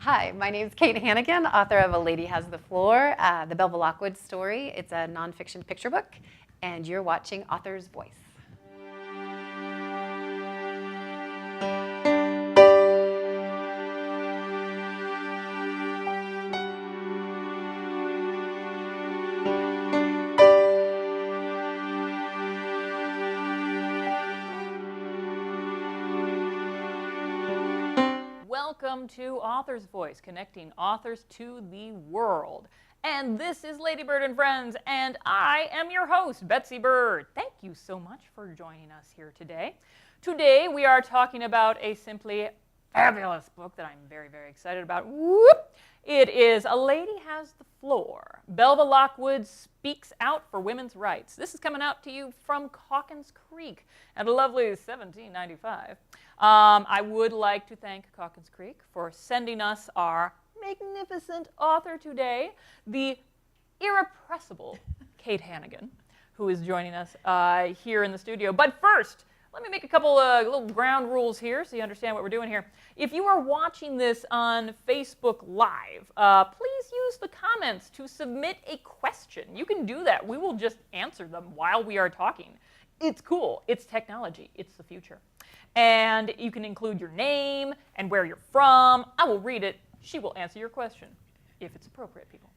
Hi, my name is Kate Hannigan, author of A Lady Has the Floor, the Belva Lockwood story. It's a nonfiction picture book, and you're watching Author's Voice. Welcome to Author's Voice, connecting authors to the world. And this is LadyBird and Friends, and I am your host, Betsy Bird. Thank you so much for joining us here today. Today we are talking about a simply fabulous book that I'm very, very excited about. Whoop! It is A Lady Has the Floor. Belva Lockwood speaks out for women's rights. This is coming out to you from Calkins Creek at a lovely $17.95. I would like to thank Calkins Creek for sending us our magnificent author today, the irrepressible Kate Hannigan, who is joining us here in the studio. But first, let me make a couple little ground rules here so you understand what we're doing here. If you are watching this on Facebook Live, please use the comments to submit a question. You can do that. We will just answer them while we are talking. It's cool. It's technology. It's the future. And you can include your name and where you're from. I will read it. She will answer your question, if it's appropriate, people.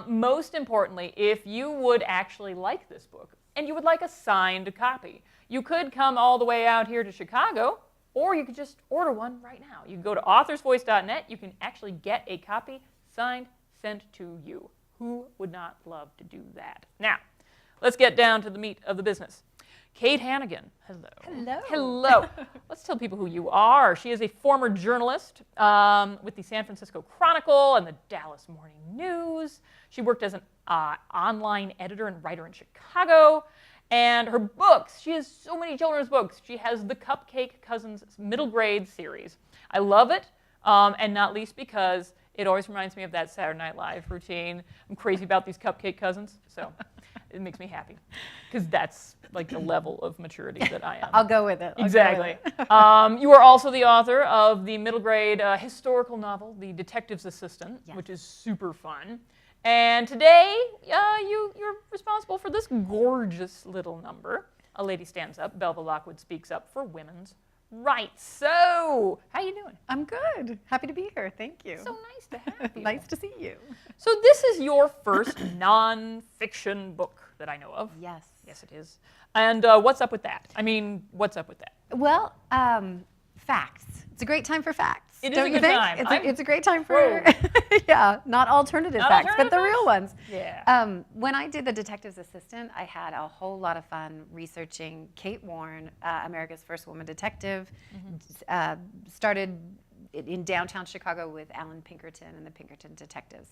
Most importantly, if you would actually like this book and you would like a signed copy, you could come all the way out here to Chicago, or you could just order one right now. You can go to authorsvoice.net. You can actually get a copy signed, sent to you. Who would not love to do that? Now, let's get down to the meat of the business. Kate Hannigan. Hello. Hello. Hello. Let's tell people who you are. She is a former journalist with the San Francisco Chronicle and the Dallas Morning News. She worked as an online editor and writer in Chicago. And her books, she has so many children's books. She has the Cupcake Cousins middle grade series. I love it, and not least because it always reminds me of that Saturday Night Live routine. I'm crazy about these Cupcake Cousins, so it makes me happy because that's like the level of maturity that I am. I'll go with it. Exactly. You are also the author of the middle grade historical novel, The Detective's Assistant, Yes. which is super fun. And today, you're responsible for this gorgeous little number. A Lady Stands Up, Belva Lockwood Speaks Up for Women's Rights. So, how you doing? I'm good. Happy to be here. Thank you. So nice to have you. Nice to see you. So this is your first nonfiction book that I know of. Yes. Yes, it is. And what's up with that? I mean, what's up with that? Well, facts. It's a great time for facts. It is don't a you good think? time. It's a great time for, yeah, not alternative facts, but the real ones. Yeah. When I did The Detective's Assistant, I had a whole lot of fun researching Kate Warren, America's first woman detective. Started in downtown Chicago with Alan Pinkerton and the Pinkerton Detectives.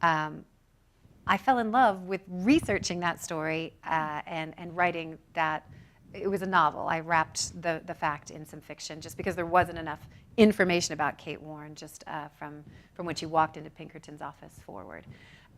I fell in love with researching that story and writing that. It was a novel. I wrapped the fact in some fiction just because there wasn't enough information about Kate Warren just from when she walked into Pinkerton's office forward.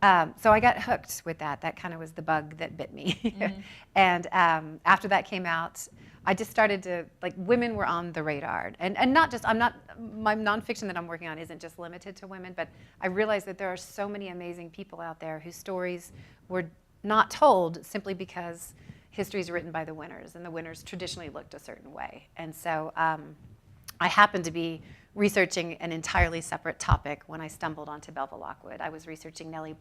So I got hooked with that. That kind of was the bug that bit me. Mm-hmm. And after that came out, I just started to, like, women were on the radar. And not just, my nonfiction that I'm working on isn't just limited to women, but I realized that there are so many amazing people out there whose stories were not told simply because history is written by the winners, and the winners traditionally looked a certain way. And so I happened to be researching an entirely separate topic when I stumbled onto Belva Lockwood. I was researching Nelly,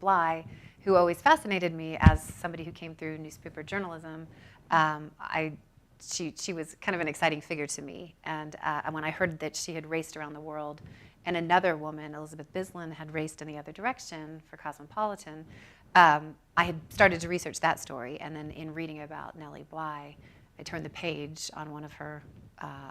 who always fascinated me as somebody who came through newspaper journalism. She was kind of an exciting figure to me. And when I heard that she had raced around the world, and another woman, Elizabeth Bislin, had raced in the other direction for Cosmopolitan, I had started to research that story, and then in reading about Nelly Bly, I turned the page on one of her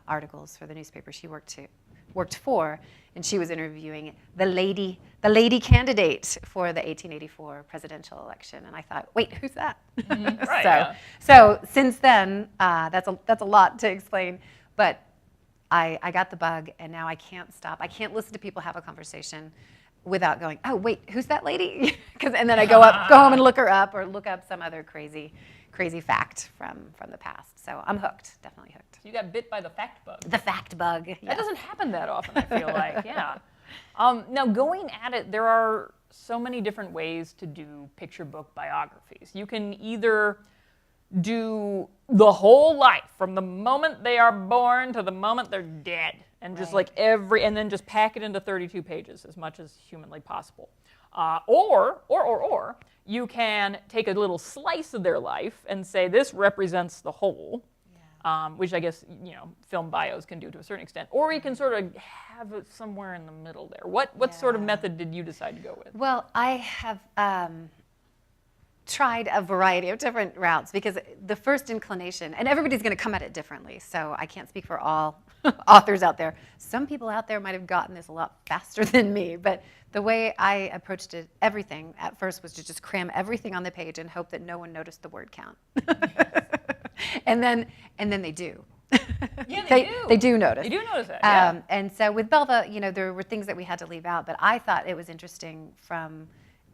articles for the newspaper she worked for, and she was interviewing the lady candidate for the 1884 presidential election, and I thought, wait, who's that? Mm-hmm. Right, So since then, that's a lot to explain, but I got the bug, and now I can't stop. I can't listen to people have a conversation without going, oh, wait, who's that lady? And then I go home and look her up, or look up some other crazy fact from the past. So I'm hooked, definitely hooked. You got bit by the fact bug. The fact bug. Yes. That doesn't happen that often, I feel like, yeah. Now, going at it, there are so many different ways to do picture book biographies. You can either do the whole life from the moment they are born to the moment they're dead, and just like and then just pack it into 32 pages as much as humanly possible. Or you can take a little slice of their life and say this represents the whole, which I guess film bios can do to a certain extent. Or you can sort of have it somewhere in the middle there. What sort of method did you decide to go with? Well, I have tried a variety of different routes because the first inclination, and everybody's going to come at it differently, so I can't speak for all authors out there. Some people out there might have gotten this a lot faster than me, but the way I approached it, everything at first was to just cram everything on the page and hope that no one noticed the word count. and then they do. Yeah, they do. They do notice. They do notice that, yeah. And so with Belva, there were things that we had to leave out, but I thought it was interesting from,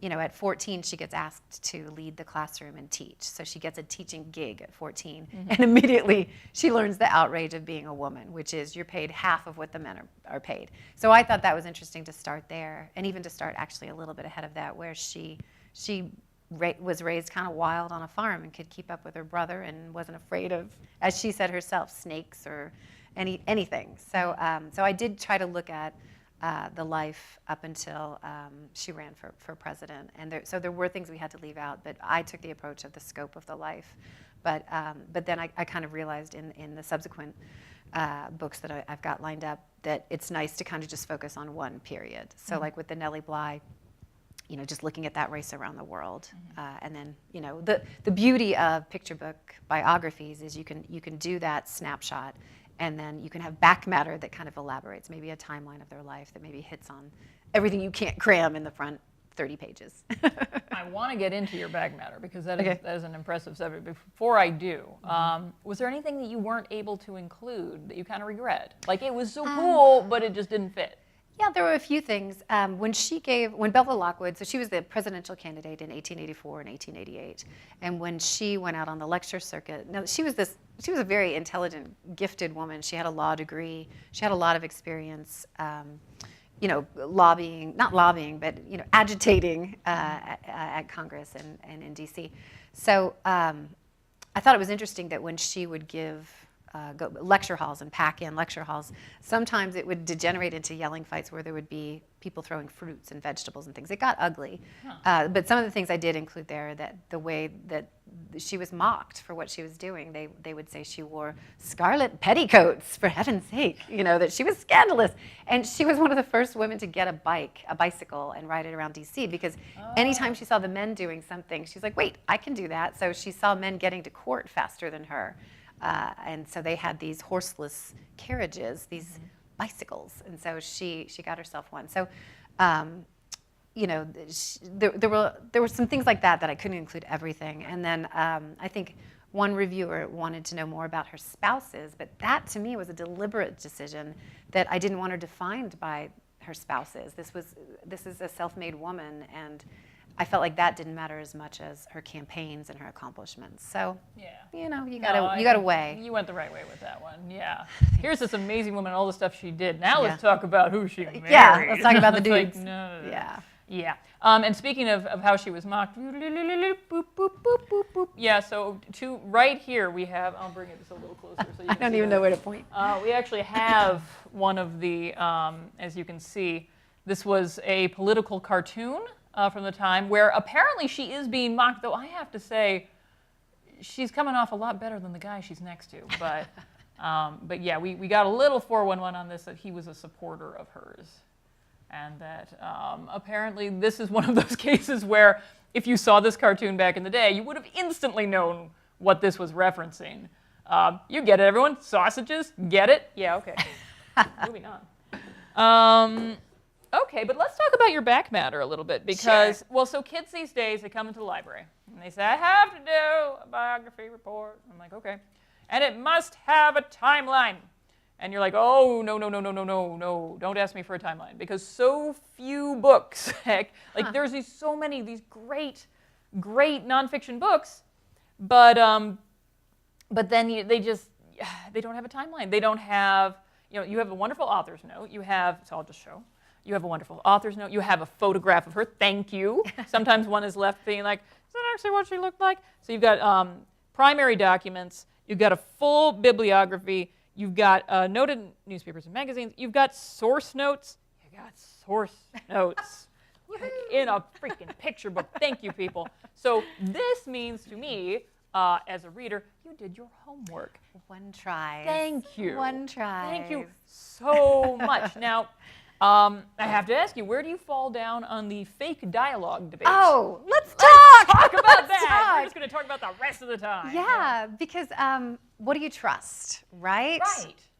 at 14, she gets asked to lead the classroom and teach. So she gets a teaching gig at 14. Mm-hmm. And immediately she learns the outrage of being a woman, which is you're paid half of what the men are paid. So I thought that was interesting to start there, and even to start actually a little bit ahead of that, where she was raised kind of wild on a farm and could keep up with her brother and wasn't afraid of, as she said herself, snakes or anything. So I did try to look at the life up until she ran for president. And so there were things we had to leave out, but I took the approach of the scope of the life. But then I kind of realized in the subsequent books that I've got lined up that it's nice to kind of just focus on one period. So like with the Nelly Bly, just looking at that race around the world. And then, the beauty of picture book biographies is you can do that snapshot, and then you can have back matter that kind of elaborates, maybe a timeline of their life that maybe hits on everything you can't cram in the front 30 pages. I want to get into your back matter because that is an impressive subject. Before I do, was there anything that you weren't able to include that you kind of regret? Like it was so cool, but it just didn't fit. Yeah, there were a few things. When Belva Lockwood, so she was the presidential candidate in 1884 and 1888, and when she went out on the lecture circuit, now she was a very intelligent, gifted woman. She had a law degree. She had a lot of experience, lobbying, not lobbying, but agitating at Congress and in D.C. So I thought it was interesting that when she would give go lecture halls and pack in lecture halls, sometimes it would degenerate into yelling fights where there would be people throwing fruits and vegetables and things. It got ugly. But some of the things I did include there, that the way that she was mocked for what she was doing. They would say she wore scarlet petticoats, for heaven's sake, that she was scandalous. And she was one of the first women to get a bicycle and ride it around D.C. because anytime she saw the men doing something, she's like, wait, I can do that. So she saw men getting to court faster than her. And so they had these horseless carriages, these bicycles, and so she got herself one. So, there were some things like that I couldn't include everything. And then I think one reviewer wanted to know more about her spouses, but that to me was a deliberate decision that I didn't want her defined by her spouses. This is a self-made woman, and I felt like that didn't matter as much as her campaigns and her accomplishments. So, you gotta weigh. You went the right way with that one. Yeah. Here's this amazing woman, all the stuff she did. Now let's talk about who she married. Yeah, let's talk about the dudes. Like, no. Yeah. Yeah. And speaking of how she was mocked, yeah. So right here we have. I'll bring it just a little closer so you can I don't even know where to point. We actually have one of the, as you can see, this was a political cartoon. From the time where apparently she is being mocked, though I have to say she's coming off a lot better than the guy she's next to. But yeah, we got a little 411 on this that he was a supporter of hers. And that apparently this is one of those cases where if you saw this cartoon back in the day, you would have instantly known what this was referencing. You get it, everyone? Sausages? Get it? Yeah, okay. Moving on. Okay, but let's talk about your back matter a little bit because, so kids these days, they come into the library and they say, I have to do a biography report. I'm like, okay. And it must have a timeline. And you're like, oh, no, don't ask me for a timeline because so few books, there's so many of these great nonfiction books, but then they don't have a timeline. They don't have, you have a wonderful author's note. You have, so I'll just show. You have a wonderful author's note. You have a photograph of her. Thank you. Sometimes one is left being like, is that actually what she looked like? So you've got primary documents. You've got a full bibliography. You've got noted newspapers and magazines. You've got source notes. You got source notes in a freaking picture book. Thank you, people. So this means to me, as a reader, you did your homework. One try. Thank you. One try. Thank you so much. Now, I have to ask you, where do you fall down on the fake dialogue debate? Oh, let's Talk about Let's that. talk. We're just going to talk about the rest of the time. Yeah, because what do you trust, right?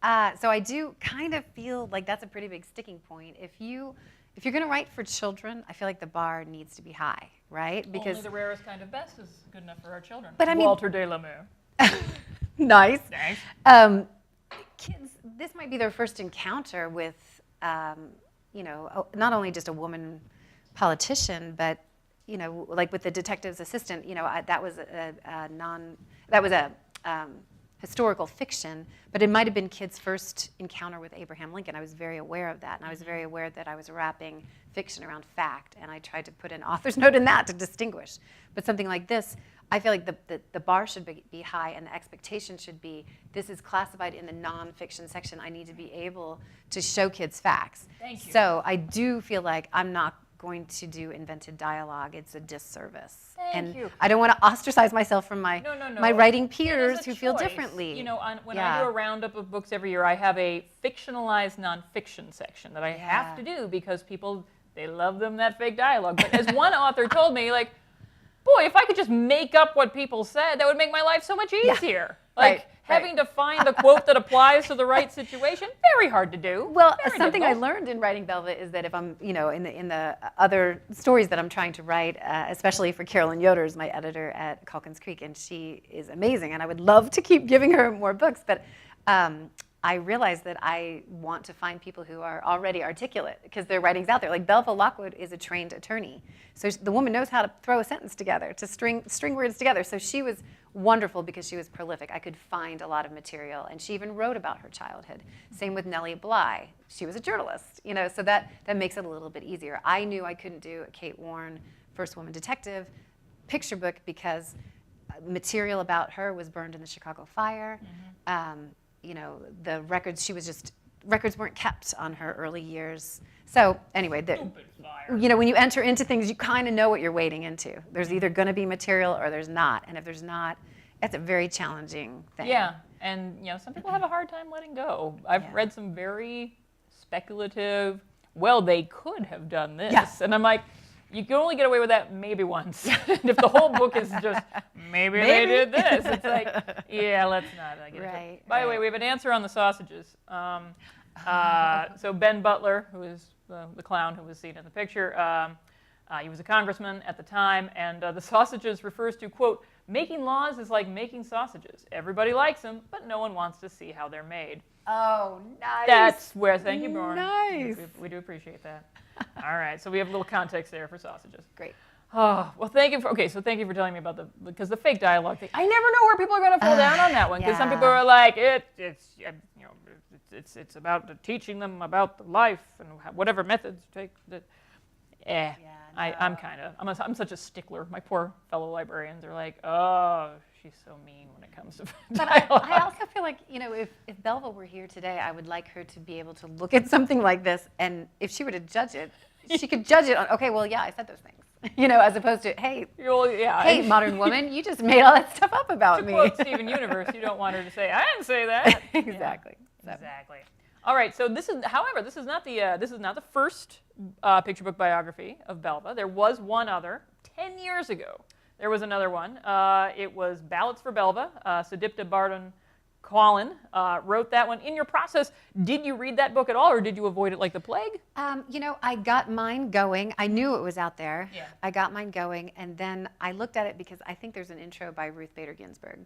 Right. So I do kind of feel like that's a pretty big sticking point. If you're going to write for children, I feel like the bar needs to be high, right? Because only the rarest kind of best is good enough for our children. But I mean, Walter de la Mare. Nice. Thanks. Kids, this might be their first encounter with, not only just a woman politician, but like with the detective's assistant. That was a historical fiction, but it might have been kids' first encounter with Abraham Lincoln. I was very aware of that, and I was very aware that I was wrapping fiction around fact, and I tried to put an author's note in that to distinguish. But something like this, I feel like the bar should be high, and the expectation should be, this is classified in the nonfiction section. I need to be able to show kids facts. Thank you. So I do feel like I'm not going to do invented dialogue. It's a disservice. Thank you. I don't want to ostracize myself from my my writing peers who feel differently. When I do a roundup of books every year, I have a fictionalized nonfiction section that I have to do because people, they love them, that fake dialogue. But as one author told me, like, boy, if I could just make up what people said, that would make my life so much easier. Like, having to find the quote that applies to the right situation, very hard to do. Well, very something difficult. I learned in writing Belva is that if I'm, in the other stories that I'm trying to write, especially for Carolyn Yoder's, my editor at Calkins Creek, and she is amazing, and I would love to keep giving her more books, but I realized that I want to find people who are already articulate because their writing's out there. Like Belva Lockwood is a trained attorney. So the woman knows how to throw a sentence together, to string words together. So she was wonderful because she was prolific. I could find a lot of material, and she even wrote about her childhood. Same with Nelly Bly. She was a journalist, so that makes it a little bit easier. I knew I couldn't do a Kate Warren First Woman Detective picture book because material about her was burned in the Chicago fire. The records weren't kept on her early years. So anyway, when you enter into things, you kind of know what you're wading into. There's either going to be material or there's not. And if there's not, it's a very challenging thing. Yeah, and some people have a hard time letting go. I've read some very speculative, well, they could have done this. Yeah. And I'm like, you can only get away with that maybe once. And if the whole book is just, maybe they did this, it's like, yeah, let's not. Right. By the way, we have an answer on the sausages. So Ben Butler, who is the clown who was seen in the picture, he was a congressman at the time, and the sausages refers to, quote, making laws is like making sausages. Everybody likes them, but no one wants to see how they're made. Oh, nice. That's where, thank you, Bjorn. Nice. We do appreciate that. All right, so we have a little context there for sausages. Great. Oh, well, thank you for telling me about because the fake dialogue thing. I never know where people are going to fall down on that one because some people are like, it's about teaching them about the life and whatever methods take. I'm such a stickler. My poor fellow librarians are like, oh, she's so mean when it comes to dialogue. But I also feel like, if Belva were here today, I would like her to be able to look at something like this, and if she were to judge it, she could judge it on, okay, well, yeah, I said those things. As opposed to, hey, modern woman, you just made all that stuff up about me. To quote Steven Universe, you don't want her to say, I didn't say that. Exactly. Yeah, exactly. All right, so this is not the first picture book biography of Belva. There was one other 10 years ago. There was another one. It was Ballads for Belva. Sudipta Bardhan Quallen wrote that one. In your process, did you read that book at all, or did you avoid it like the plague? I got mine going. I knew it was out there. Yeah. I got mine going, and then I looked at it because I think there's an intro by Ruth Bader Ginsburg.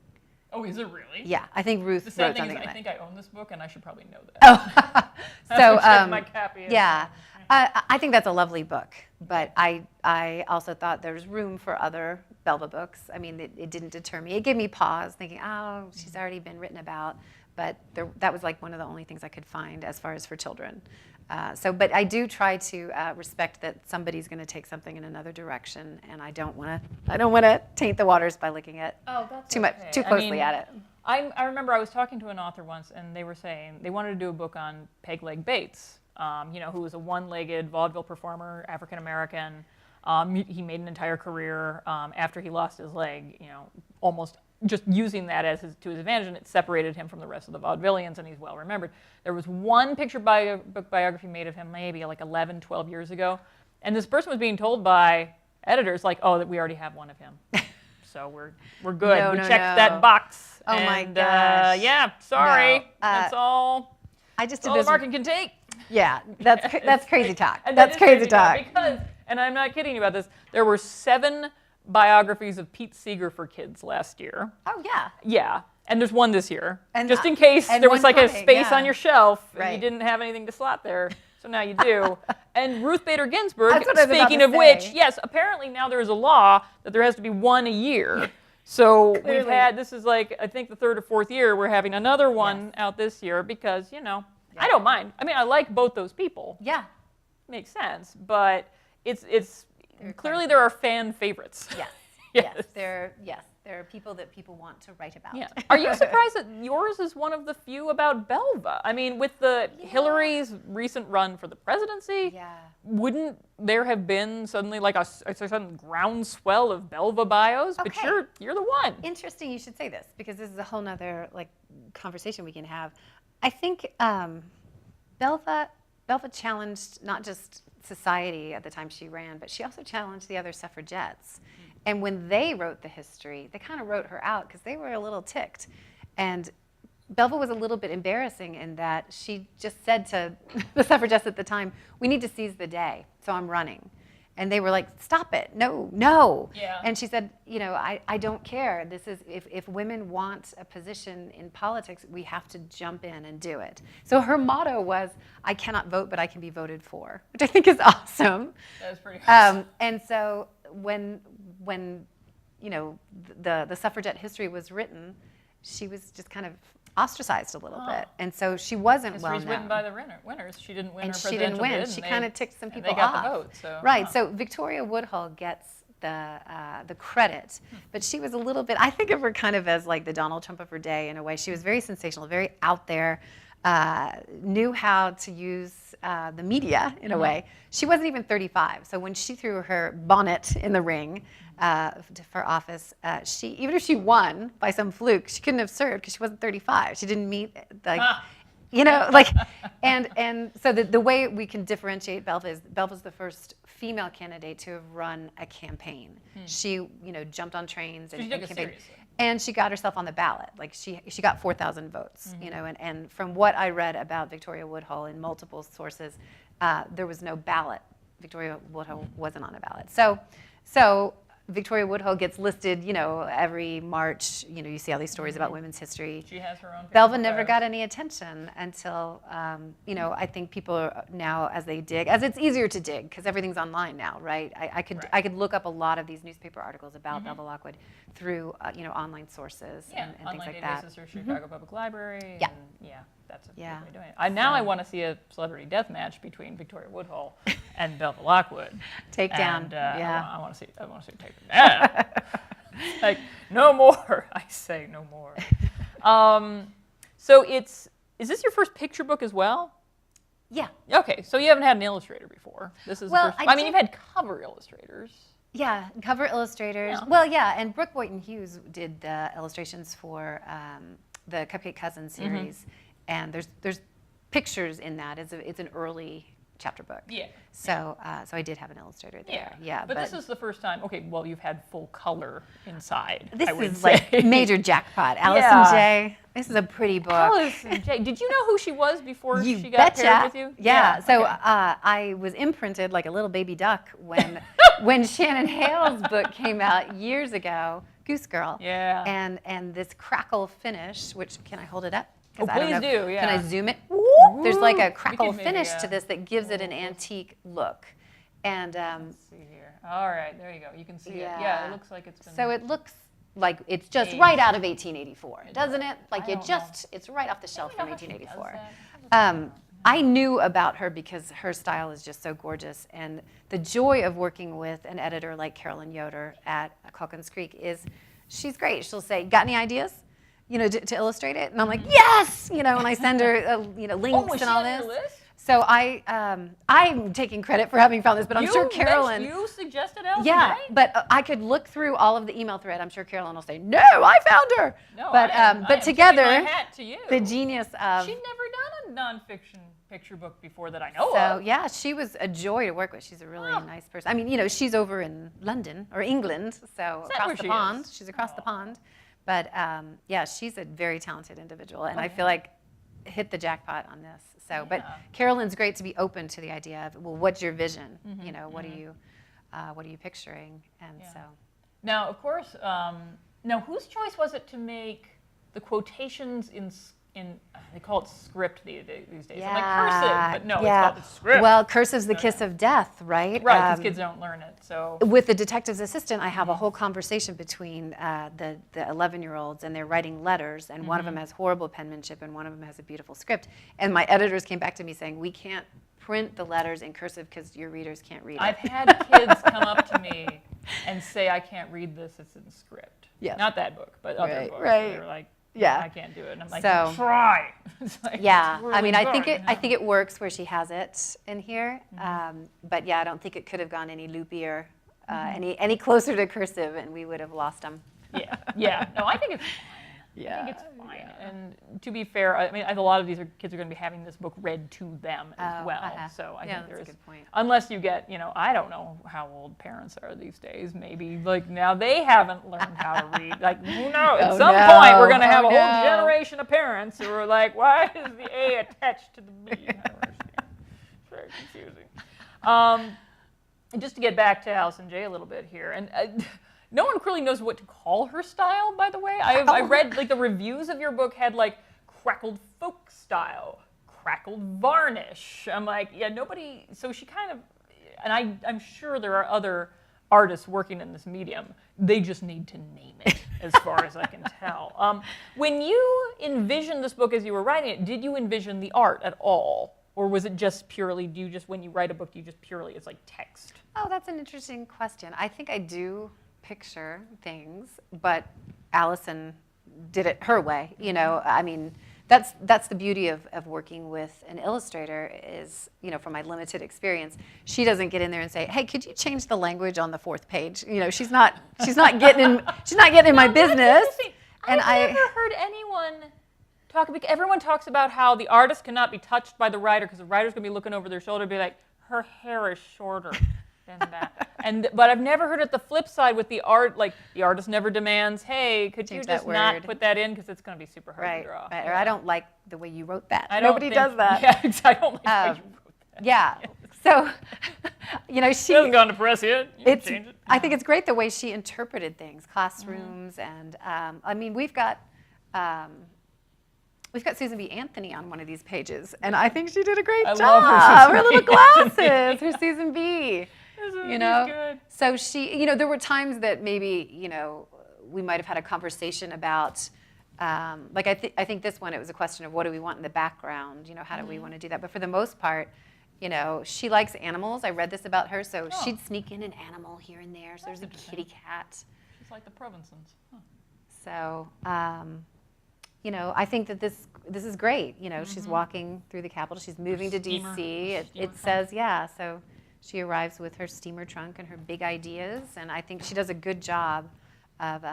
Oh, is it really? Yeah, I think Ruth the sad wrote thing something is, like I think I own this book, and I should probably know that. Oh, so my copy is. yeah, I think that's a lovely book. But I also thought there's room for other Belva books. I mean, it didn't deter me. It gave me pause, thinking, oh, she's already been written about. But that was like one of the only things I could find as far as for children. But I do try to respect that somebody's going to take something in another direction, and I don't want to taint the waters by looking at too closely at it. I remember I was talking to an author once, and they were saying they wanted to do a book on Peg Leg Bates, who was a one-legged vaudeville performer, African American. He made an entire career after he lost his leg, almost just using that to his advantage, and it separated him from the rest of the vaudevillians, and he's well remembered. There was one picture book biography made of him maybe like 11, 12 years ago, and this person was being told by editors like, oh, that we already have one of him. So we're good. We checked that box. Oh my gosh. Yeah, sorry. No. That's all. I just did all this. the market can take. Yeah, that's crazy talk. That's crazy talk. Because, and I'm not kidding you about this, there were 7 biographies of Pete Seeger for kids last year. Oh yeah. Yeah, and there's one this year, and just in case there was like a space on your shelf and you didn't have anything to slot there. So now you do. And Ruth Bader Ginsburg, speaking of which, yes, apparently now there is a law that there has to be one a year. So we've had, this is like, I think the 3rd or 4th year, we're having another one out this year because, I don't mind. I mean, I like both those people. Yeah. Makes sense. But it's clearly there are fan favorites. Yes. Yes. There are people that people want to write about. Yeah. Are you surprised that yours is one of the few about Belva? I mean, with the Hillary's recent run for the presidency, wouldn't there have been suddenly like a sudden groundswell of Belva bios? But you're the one. Interesting you should say this, because this is a whole nother conversation we can have. I think Belva challenged not just society at the time she ran, but she also challenged the other suffragettes. And when they wrote the history, they kind of wrote her out because they were a little ticked. And Belva was a little bit embarrassing in that she just said to the suffragettes at the time, we need to seize the day, so I'm running. And they were like, stop it, no. Yeah. And she said, I don't care. This is, if women want a position in politics, we have to jump in and do it. So her motto was, I cannot vote, but I can be voted for, which I think is awesome. That was pretty awesome. And so when the suffragette history was written, she was just kind of ostracized a little bit, and so she wasn't well known. History's written by the winners. She didn't win her presidential she didn't win. bid. She kind of ticked some people off. They got off. the vote. So, right. So Victoria Woodhull gets the credit, but she was a little bit. I think of her kind of as like the Donald Trump of her day in a way. She was very sensational, very out there. Knew how to use the media in a way. She wasn't even 35, so when she threw her bonnet in the ring for office, even if she won by some fluke, she couldn't have served because she wasn't 35. She didn't meet and so the way we can differentiate Belva is Belva's the first female candidate to have run a campaign. She jumped on trains and campaigned. And she got herself on the ballot. Like she got 4,000 votes, and from what I read about Victoria Woodhull in multiple sources, there was no ballot. Victoria Woodhull wasn't on a ballot. So Victoria Woodhull gets listed, every March. You see all these stories about women's history. She has her own. Belva never got any attention until, I think people are now, as they dig, as it's easier to dig because everything's online now, right? I could look up a lot of these newspaper articles about Belva Lockwood through, online sources and things like that. Online databases through Chicago Public Library. Yeah. And, that's a good way of doing it. Now I want to see a celebrity death match between Victoria Woodhull and Belva Lockwood. Takedown. And, I want to see her take it down. Like, no more. I say no more. So is this your first picture book as well? Yeah. Okay, so you haven't had an illustrator before. This is the first. I mean, you've had cover illustrators. Yeah, cover illustrators. Yeah. Well, yeah, and Brooke Boynton Hughes did the illustrations for the Cupcake Cousins series, and there's pictures in that. It's an early chapter book. Yeah. So I did have an illustrator there. Yeah. But this is the first time. Okay, well, you've had full color inside. This is like major jackpot. Allison J. This is a pretty book. Allison J. Did you know who she was before she got paired with you? Yeah. So I was imprinted like a little baby duck when Shannon Hale's book came out years ago, Goose Girl. Yeah. And this crackle finish, which can I hold it up? Oh, please do. Yeah. Can I zoom it? There's like a crackle finish to this that gives it an antique look. And let's see here. All right, there you go. You can see it. Yeah, it looks like it's been. So it looks like it's just right out of 1884, doesn't it? Like it's right off the shelf from 1884. I knew about her because her style is just so gorgeous. And the joy of working with an editor like Carolyn Yoder at Calkins Creek is she's great. She'll say, got any ideas? To illustrate it? And I'm like, yes! And I send her, links was and she all on this. your list? So I'm taking credit for having found this, but I'm sure Carolyn. You suggested Allison Yeah, Jay? but I could look through all of the email thread. I'm sure Carolyn will say, no, I found her. No, but I am together, tipping my hat to you. the genius of. She'd never done a nonfiction picture book before that I know So of. yeah, she was a joy to work with. She's a really nice person. I mean, she's over in London or England, so across the pond. She's across the pond. But yeah, she's a very talented individual, and I feel like hit the jackpot on this. So, but Carolyn's great to be open to the idea of, well, what's your vision? What are you picturing? And so. Now, of course, now whose choice was it to make the quotations in they call it script these days. Yeah, I'm like cursive, but no, it's called the script. Well, cursive's the kiss of death, right? Right, because kids don't learn it. So with the detective's assistant, I have a whole conversation between the 11-year-olds, and they're writing letters, and one of them has horrible penmanship, and one of them has a beautiful script. And my editors came back to me saying, we can't print the letters in cursive because your readers can't read it. I've had kids come up to me and say, I can't read this, it's in script. Yes. Not that book, but other books. Right. They're like, yeah, I can't do it. And I'm like, so, try. Like, yeah, really I mean, I think it works where she has it in here. But yeah, I don't think it could have gone any loopier, any closer to cursive, and we would have lost them. Yeah. No, I think it's fine. Yeah. I think it's fine. And to be fair, I mean, a lot of these kids are going to be having this book read to them as well. So I think there's a good point. Unless you get, I don't know how old parents are these days. Maybe like now they haven't learned how to read. Like who knows? At some point, we're going to have a whole generation of parents who are like, why is the A attached to the B? I don't understand. It's very confusing. And just to get back to Allison Jay a little bit here, and. No one really knows what to call her style, by the way. I read, like, the reviews of your book had, like, crackled folk style, crackled varnish. I'm like, yeah, nobody, so she kind of, and I'm sure there are other artists working in this medium. They just need to name it, as far as I can tell. When you envisioned this book as you were writing it, did you envision the art at all? Or was it just purely, when you write a book, it's like text? Oh, that's an interesting question. I think I do picture things, but Allison did it her way. I mean, that's the beauty of working with an illustrator is, from my limited experience, she doesn't get in there and say, hey, could you change the language on the 4th page? She's not getting in my business. And I've never heard anyone talk, because everyone talks about how the artist cannot be touched by the writer because the writer's going to be looking over their shoulder and be like, her hair is shorter than that. But I've never heard it the flip side with the art, like the artist never demands, hey, could you just not put that in because it's going to be super hard to draw. Right. Or I don't like the way you wrote that. Nobody does that. Yeah, I don't like the way you wrote that. Yeah. So, she hasn't gone to press yet. Change it. I think it's great the way she interpreted things, classrooms, and I mean, we've got Susan B. Anthony on one of these pages, and I think she did a great job. Love her little glasses, her Susan B. Good. So she, there were times that maybe, we might have had a conversation about, like I think this one, it was a question of what do we want in the background, how do we want to do that? But for the most part, she likes animals. I read this about her, so she'd sneak in an animal here and there. So there's a kitty cat. She's like the Provincens. Huh. So, I think that this is great. She's walking through the Capitol. She's moving to D.C. It says, so she arrives with her steamer trunk and her big ideas, and I think she does a good job of,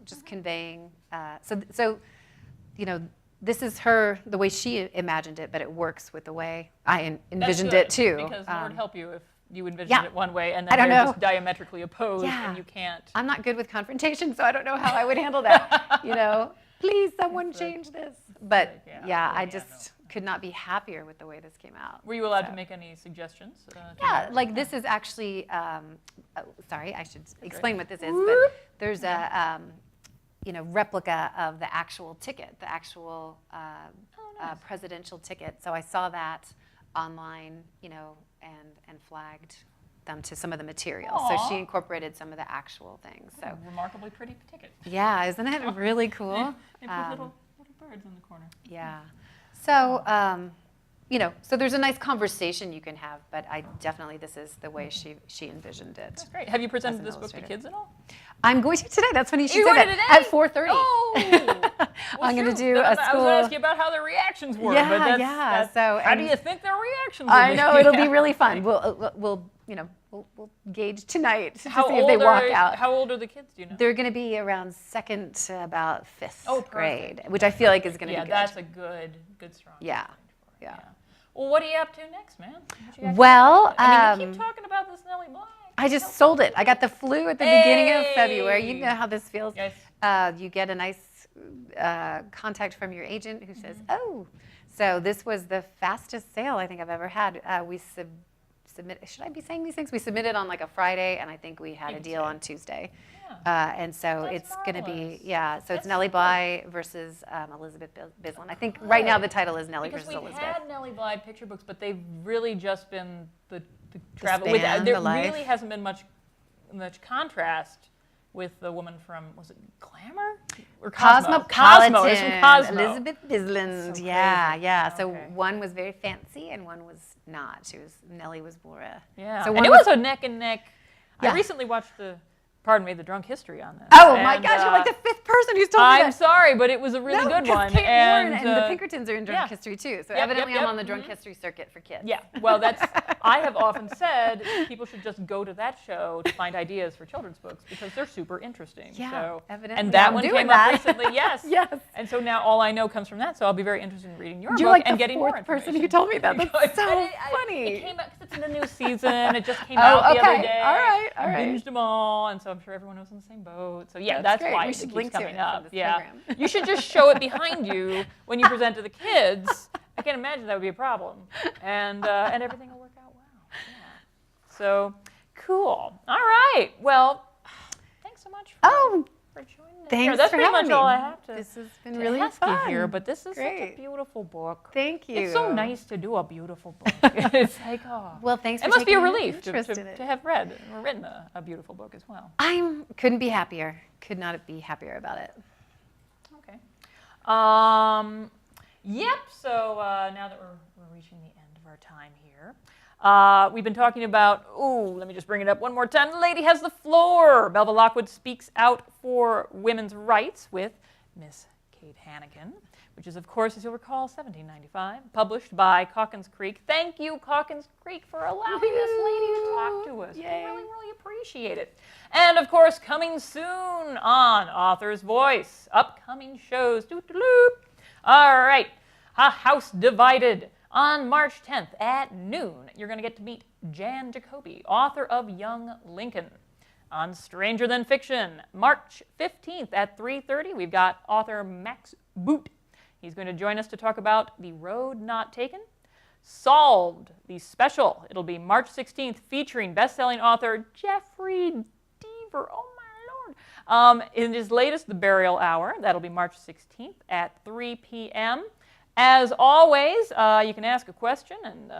just conveying. So, this is the way she imagined it, but it works with the way I envisioned it too. Because Lord help you if you envisioned it one way and then they're just diametrically opposed and you can't. I'm not good with confrontation, so I don't know how I would handle that. Please, someone change this. But I just could not be happier with the way this came out. Were you allowed to make any suggestions? Like this is actually, sorry, I should explain what this is, but there's a, replica of the actual ticket, the actual presidential ticket. So I saw that online, and flagged them to some of the materials. So she incorporated some of the actual things. So remarkably pretty ticket. Yeah, isn't it really cool? They put little birds in the corner. Yeah. So so there's a nice conversation you can have, but this is the way she envisioned it. That's great. Have you presented an this book to illustrator. kids at all? I'm going to today. That's funny. She You're said going that today? at 4:30. Oh, well, I'm going to shoot. do a I was school. going to ask you about how the reactions were, Yeah, but that's, yeah. that's So, how do and you think their reactions will I be? know it'll Yeah. be really fun. We'll gauge tonight to see How if they old walk are out. How old are the kids? Do you know? They're going to be around 2nd to about 5th Oh, perfect. grade, which I feel like is going to Yeah, be good. that's a good strong. Yeah, age for it. yeah. Well, what are you up to next, man? What you got Well, going on? I mean, you keep talking about this Nelly Black. I just sold it. I got the flu at the beginning of February. You Hey! know how this feels. Yes. You get a nice contact from your agent who says, "Oh, so this was the fastest sale I think I've ever had." We submit. Should I be saying these things? We submitted on like a Friday, and I think we had a deal on Tuesday. And so That's it's going to marvelous. be So That's it's Nelly so Bly versus Elizabeth Bislin. I think right now the title is Nelly Because versus we've Elizabeth. had Nelly Bly picture books, but they've really just been the travel. span, There the life. really hasn't been much contrast with the woman from, was it Glamour? Or Cosmo? Cosmo. It's from Cosmo. Elizabeth Bislin. So yeah, crazy. yeah. So Okay. one was very fancy and one was not. Nelly was more Yeah. So And one it was a neck and neck. Yeah. I recently watched the Drunk History on this. Oh my and, gosh, you're like the 5th person who's told me I'm that. sorry, but it was a really good 'cause one. Kate Warren and the uh, Pinkertons are in drunk yeah. history too. So Yep, evidently yep, I'm yep. on the drunk history circuit for kids. Yeah, well, I have often said people should just go to that show to find ideas for children's books because they're super interesting. Yeah, so, evidently and that I'm one doing came that. up recently, yes. Yes. And so now all I know comes from that, so I'll be very interested in reading your You're book like and the getting more 4th person information. who told me that. That's so It funny. came out because it's in the new season. It just came out the other okay. day. All right, all I right. binged them all, and so I'm sure everyone was in the same boat. So yeah, That's that's great. why We it should keeps link to coming it from up. this Yeah, program. you should just show it behind you when you present to the kids. I can't imagine that would be a problem, and everything will work out well. Yeah. So cool. All right. Well, thanks so much for joining us. Thanks That's for pretty much having all me. I have to. This has been to really ask you fun. here, but this is such a Great. beautiful book. Thank you. It's so nice to do a beautiful book. It's like, oh. Well, thanks for It must be a taking an relief interest in it. to have read or written a beautiful book as well. Couldn't be happier. Could not be happier about it. Okay. Yep. So now that we're reaching the end of our time here, we've been talking about. Let me just bring it up one more time. The lady has the floor. Belva Lockwood speaks out for women's rights with Miss Kate Hannigan, which is, of course, as you'll recall, 1795, published by Calkins Creek. Thank you, Calkins Creek, for allowing this lady to talk to us. Yay. We really, really appreciate it. And, of course, coming soon on Author's Voice, upcoming shows. Doot-a-loop. All right, A House Divided. On March 10th at noon, you're going to get to meet Jan Jacoby, author of Young Lincoln. On Stranger Than Fiction, March 15th at 3:30, we've got author Max Boot. He's going to join us to talk about The Road Not Taken. Solved, the special. It'll be March 16th, featuring best-selling author Jeffrey Deaver. Oh, my Lord. In his latest, The Burial Hour. That'll be March 16th at 3 p.m. As always, you can ask a question and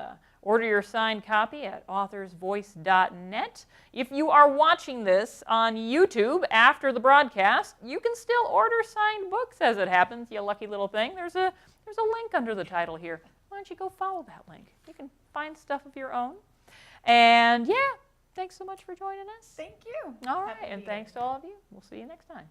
order your signed copy at authorsvoice.net. If you are watching this on YouTube after the broadcast, you can still order signed books as it happens, you lucky little thing. There's a link under the title here. Why don't you go follow that link? You can find stuff of your own. And yeah, thanks so much for joining us. Thank you. All right, and thanks to all of you. We'll see you next time.